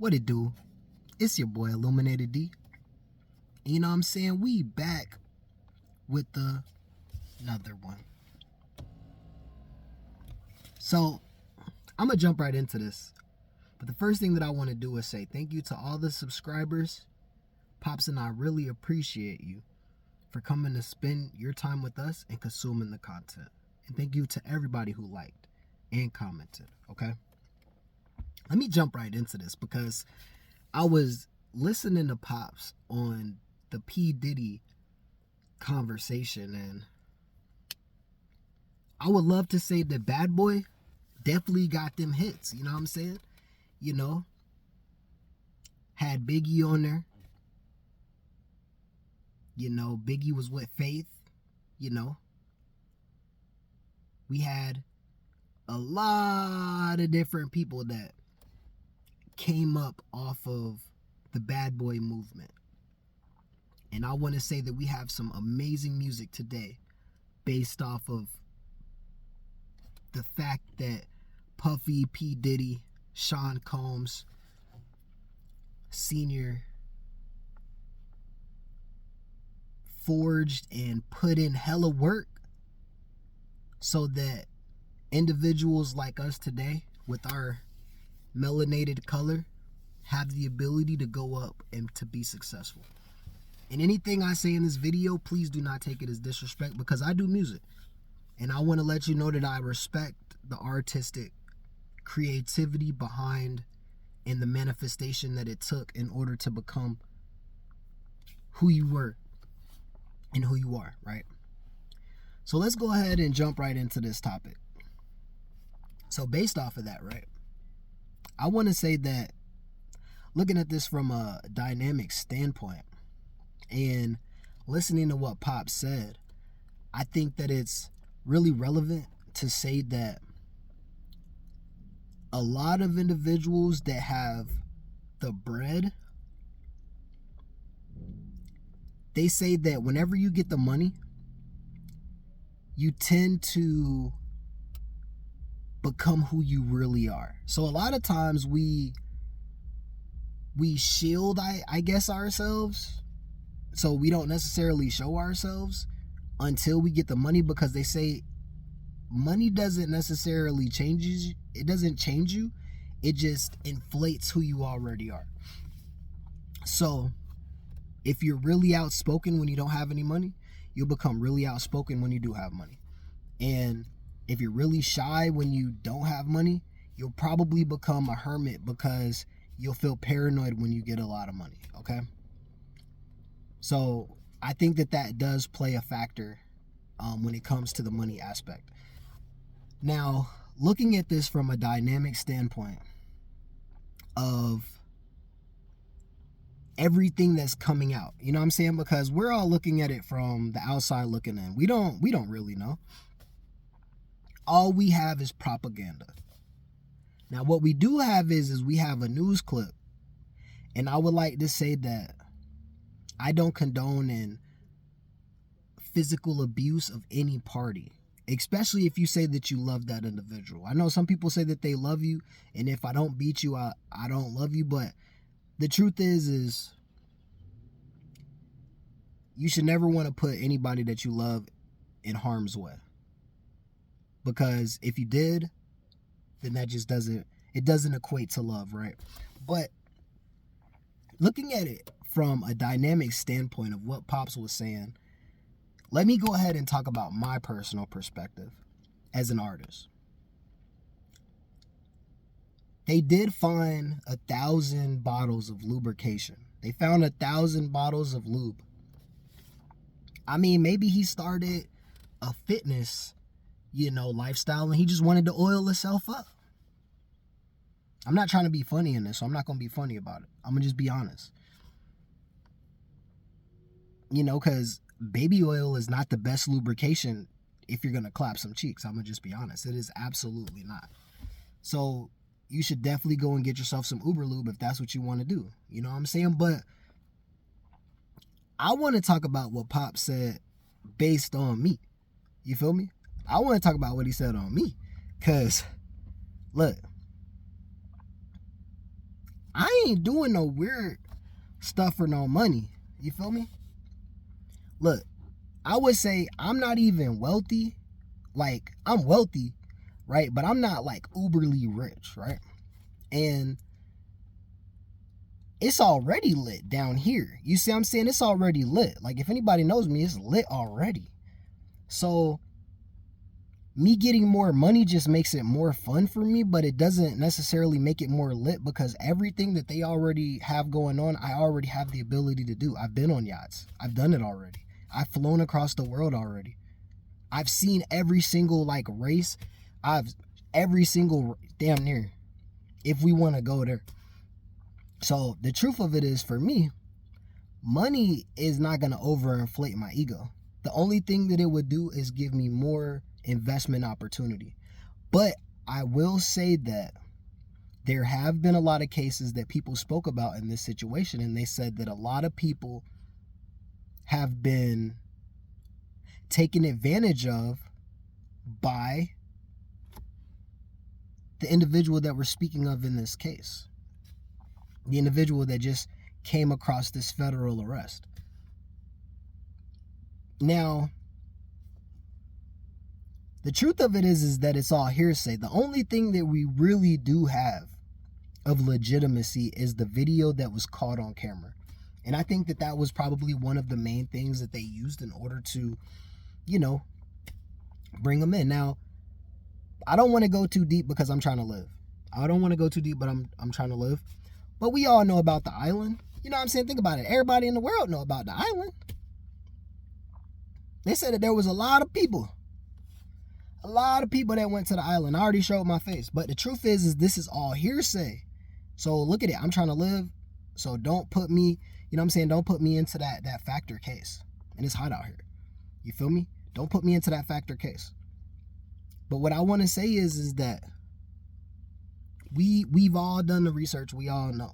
What it do? It's your boy Illuminated D. You know what I'm saying? We back with another one. So I'm gonna jump right into this. But the first thing that I want to do is say thank you to all the subscribers. Pops and I really appreciate you for coming to spend your time with us and consuming the content. And thank you to everybody who liked and commented, okay? Let me jump right into this because I was listening to Pops on the P.Diddy conversation, and I would love to say that Bad Boy definitely got them hits, you know what I'm saying? You know, had Biggie on there. You know, Biggie was with Faith, you know. We had a lot of different people that came up off of the Bad Boy movement. And I want to say that we have some amazing music today based off of the fact that Puffy, P. Diddy, Sean Combs, Sr. forged and put in hella work so that individuals like us today with our melanated color have the ability to go up and to be successful. And anything I say in this video, please do not take it as disrespect, because I do music and I want to let you know that I respect the artistic creativity behind and the manifestation that it took in order to become who you were and who you are, right? So let's go ahead and jump right into this topic. So based off of that, right, I want to say that looking at this from a dynamic standpoint and listening to what Pop said, I think that it's really relevant to say that a lot of individuals that have the bread, they say that whenever you get the money, you tend to become who you really are. So a lot of times we shield, I guess, ourselves, so we don't necessarily show ourselves until we get the money, because they say money doesn't necessarily change you. It doesn't change you. It just inflates who you already are. So if you're really outspoken when you don't have any money, you'll become really outspoken when you do have money. And if you're really shy when you don't have money, you'll probably become a hermit because you'll feel paranoid when you get a lot of money, okay? So I think that does play a factor when it comes to the money aspect. Now, looking at this from a dynamic standpoint of everything that's coming out, you know what I'm saying? Because we're all looking at it from the outside looking in. We don't really know. All we have is propaganda. Now, what we do have is we have a news clip. And I would like to say that I don't condone in physical abuse of any party, especially if you say that you love that individual. I know some people say that they love you, and if I don't beat you, I don't love you. But the truth is you should never want to put anybody that you love in harm's way. Because if you did, then that just doesn't equate to love, right? But looking at it from a dynamic standpoint of what Pops was saying, let me go ahead and talk about my personal perspective as an artist. They did find 1,000 bottles of lubrication. They found 1,000 bottles of lube. I mean, maybe he started a fitness, lifestyle, and he just wanted to oil himself up. I'm not trying to be funny in this, so I'm not going to be funny about it. I'm going to just be honest. Because baby oil is not the best lubrication if you're going to clap some cheeks. I'm going to just be honest. It is absolutely not. So you should definitely go and get yourself some Uber lube if that's what you want to do. You know what I'm saying? But I want to talk about what Pop said based on me. You feel me? I want to talk about what he said on me. Because, look, I ain't doing no weird stuff for no money. You feel me? Look, I would say I'm not even wealthy. Like, I'm wealthy, right? But I'm not like uberly rich, right? And it's already lit down here. You see what I'm saying? It's already lit. Like, if anybody knows me, it's lit already. So me getting more money just makes it more fun for me, but it doesn't necessarily make it more lit, because everything that they already have going on, I already have the ability to do. I've been on yachts. I've done it already. I've flown across the world already. I've seen every single like race. Every single, damn near, if we want to go there. So the truth of it is, for me, money is not going to overinflate my ego. The only thing that it would do is give me more investment opportunity. But I will say that there have been a lot of cases that people spoke about in this situation, and they said that a lot of people have been taken advantage of by the individual that we're speaking of in this case. The individual that just came across this federal arrest. Now, the truth of it is that it's all hearsay. The only thing that we really do have of legitimacy is the video that was caught on camera. And I think that that was probably one of the main things that they used in order to, you know, bring them in. Now, I don't want to go too deep because I'm trying to live. I don't want to go too deep, but I'm trying to live. But we all know about the island. You know what I'm saying? Think about it. Everybody in the world know about the island. They said that there was a lot of people that went to the island. I already showed my face. But the truth is this is all hearsay. So look at it. I'm trying to live. So don't put me, you know what I'm saying? Don't put me into that factor case. And it's hot out here. You feel me? Don't put me into that factor case. But what I want to say is that we've all done the research. We all know.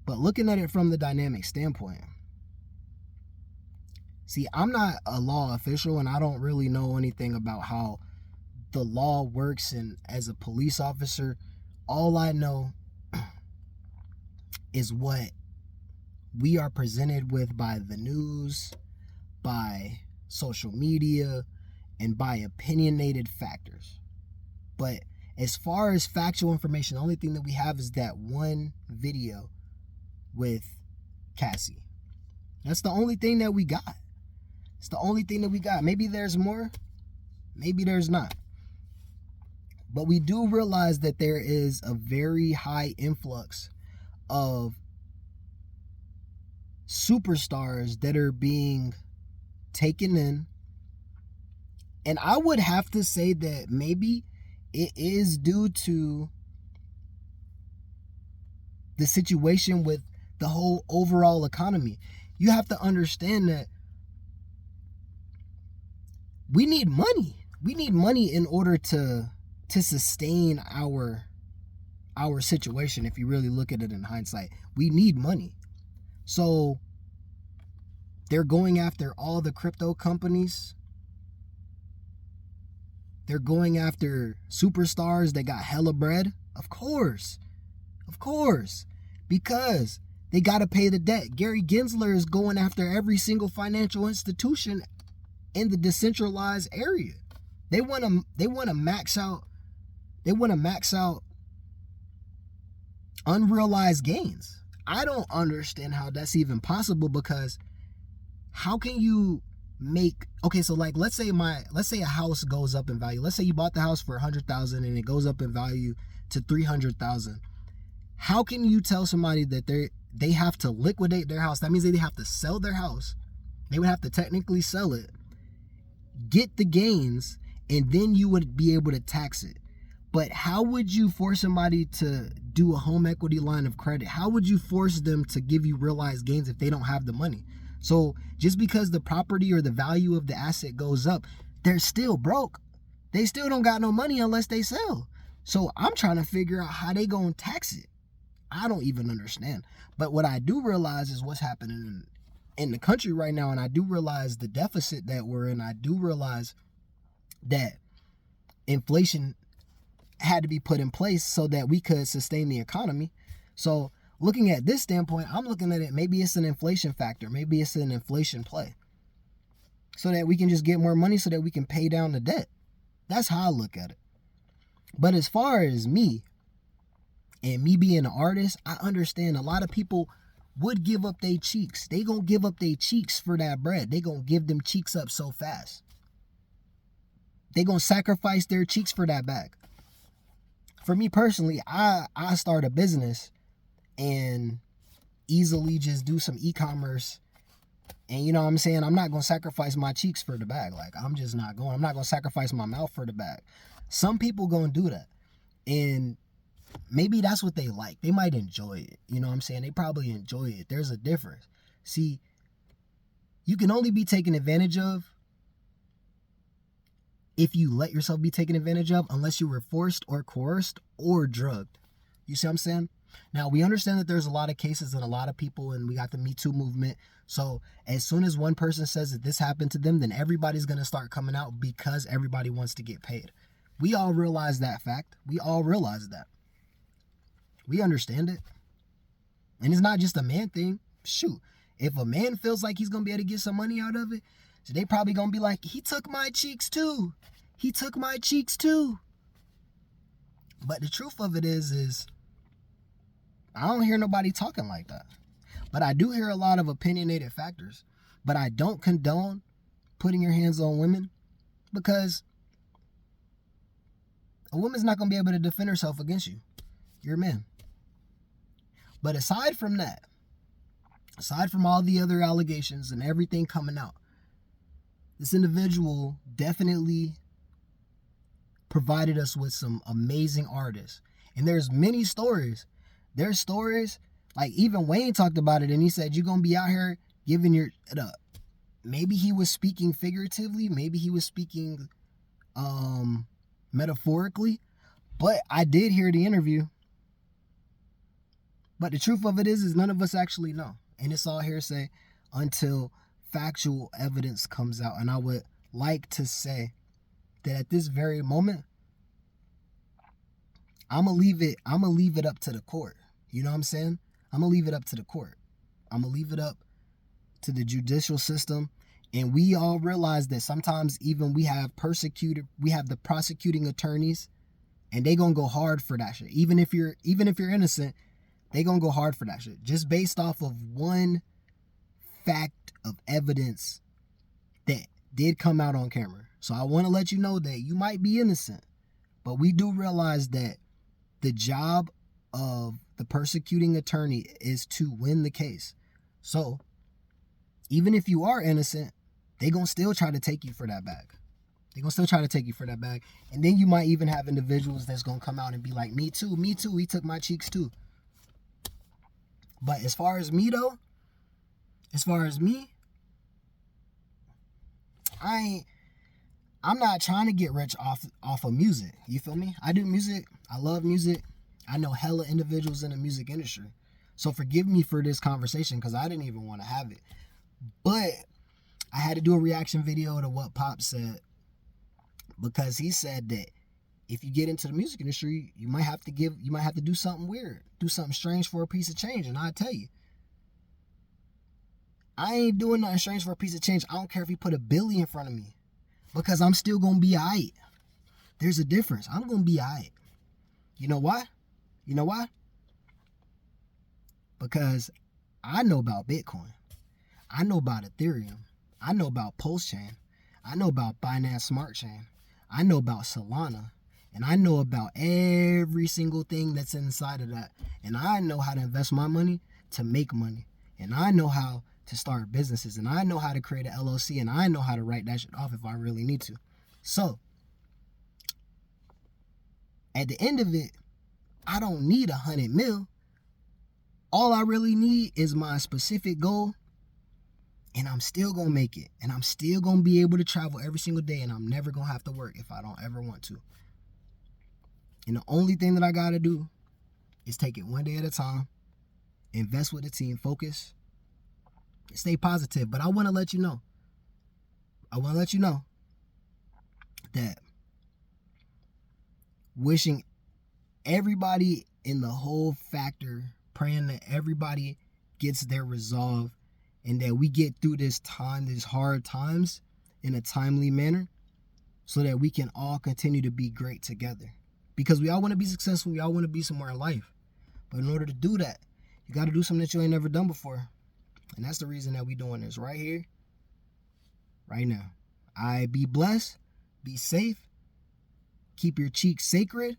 But looking at it from the dynamic standpoint, see, I'm not a law official, and I don't really know anything about how the law works. And as a police officer, all I know is what we are presented with by the news, by social media, and by opinionated factors. But as far as factual information, the only thing that we have is that one video with Cassie. That's the only thing that we got. It's the only thing that we got. Maybe there's more. Maybe there's not. But we do realize that there is a very high influx of superstars that are being taken in. And I would have to say that maybe it is due to the situation with the whole overall economy. You have to understand that we need money. We need money in order to sustain our situation. If you really look at it in hindsight, we need money. So they're going after all the crypto companies. They're going after superstars that got hella bread. Of course. Because they got to pay the debt. Gary Gensler is going after every single financial institution in the decentralized area. They want to max out unrealized gains. I don't understand how that's even possible, because how can you make, okay, so like let's say a house goes up in value. Let's say you bought the house for $100,000 and it goes up in value to $300,000. How can you tell somebody that they have to liquidate their house? That means they have to sell their house. They would have to technically sell it, get the gains, and then you would be able to tax it. But how would you force somebody to do a home equity line of credit? How would you force them to give you realized gains if they don't have the money? So just because the property or the value of the asset goes up, they're still broke. They still don't got no money unless they sell. So I'm trying to figure out how they gonna tax it. I don't even understand. But what I do realize is what's happening in the country right now, and I do realize the deficit that we're in. I do realize that inflation had to be put in place so that we could sustain the economy. So looking at this standpoint, I'm looking at it, maybe it's an inflation factor. Maybe it's an inflation play. So that we can just get more money so that we can pay down the debt. That's how I look at it. But as far as me, and me being an artist, I understand a lot of people would give up their cheeks. They gonna give up their cheeks for that bread. They gonna give them cheeks up so fast. They gonna sacrifice their cheeks for that bag. For me personally, I start a business and easily just do some e-commerce. And you know what I'm saying? I'm not gonna sacrifice my cheeks for the bag. Like, I'm just not going. I'm not gonna sacrifice my mouth for the bag. Some people gonna do that. And maybe that's what they like. They might enjoy it. You know what I'm saying? They probably enjoy it. There's a difference. See, you can only be taken advantage of if you let yourself be taken advantage of, unless you were forced or coerced or drugged. You see what I'm saying? Now, we understand that there's a lot of cases and a lot of people, and we got the Me Too movement. So as soon as one person says that this happened to them, then everybody's going to start coming out because everybody wants to get paid. We all realize that fact. We all realize that. We understand it. And it's not just a man thing. Shoot, if a man feels like he's going to be able to get some money out of it, so they probably going to be like, he took my cheeks too. He took my cheeks too. But the truth of it is I don't hear nobody talking like that. But I do hear a lot of opinionated factors. But I don't condone putting your hands on women, because a woman's not going to be able to defend herself against you. You're a man. But aside from that, aside from all the other allegations and everything coming out, this individual definitely provided us with some amazing artists. And there's many stories. There's stories, like even Wayne talked about it, and he said, you're going to be out here giving your it up. Maybe he was speaking figuratively. Maybe he was speaking metaphorically. But I did hear the interview. But the truth of it is none of us actually know. And it's all hearsay until factual evidence comes out. And I would like to say that at this very moment, I'm gonna leave it up to the court. You know what I'm saying? I'm gonna leave it up to the court. I'm gonna leave it up to the judicial system. And we all realize that sometimes even we have the prosecuting attorneys, and they gonna go hard for that shit. Even if you're innocent, they gonna go hard for that shit. Just based off of one fact of evidence that did come out on camera. So I want to let you know that you might be innocent, but we do realize that the job of the persecuting attorney is to win the case. So even if you are innocent, they gonna still try to take you for that bag. They gonna still try to take you for that bag. And then you might even have individuals that's gonna come out and be like, me too, he took my cheeks too. But as far as me though, I'm not trying to get rich off of music. You feel me? I do music. I love music. I know hella individuals in the music industry. So forgive me for this conversation, because I didn't even want to have it. But I had to do a reaction video to what Pop said, because he said that if you get into the music industry, you might have to do something weird, do something strange for a piece of change. And I tell you, I ain't doing nothing strange for a piece of change. I don't care if you put $1 billion in front of me, because I'm still gonna be alright. There's a difference. I'm gonna be alright. You know why? Because I know about Bitcoin. I know about Ethereum. I know about Pulse Chain. I know about Binance Smart Chain. I know about Solana. And I know about every single thing that's inside of that. And I know how to invest my money to make money. And I know how to start businesses. And I know how to create an LLC. And I know how to write that shit off if I really need to. So, at the end of it, I don't need 100 mil. All I really need is my specific goal. And I'm still going to make it. And I'm still going to be able to travel every single day. And I'm never going to have to work if I don't ever want to. And the only thing that I got to do is take it one day at a time, invest with the team, focus, and stay positive. But I want to let you know that wishing everybody in the whole factor, praying that everybody gets their resolve and that we get through this time, these hard times, in a timely manner, so that we can all continue to be great together. Because we all want to be successful, we all want to be somewhere in life. But in order to do that, you got to do something that you ain't never done before. And that's the reason that we doing this right here, right now. Be blessed, be safe, keep your cheeks sacred.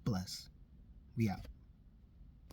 Bless. We out.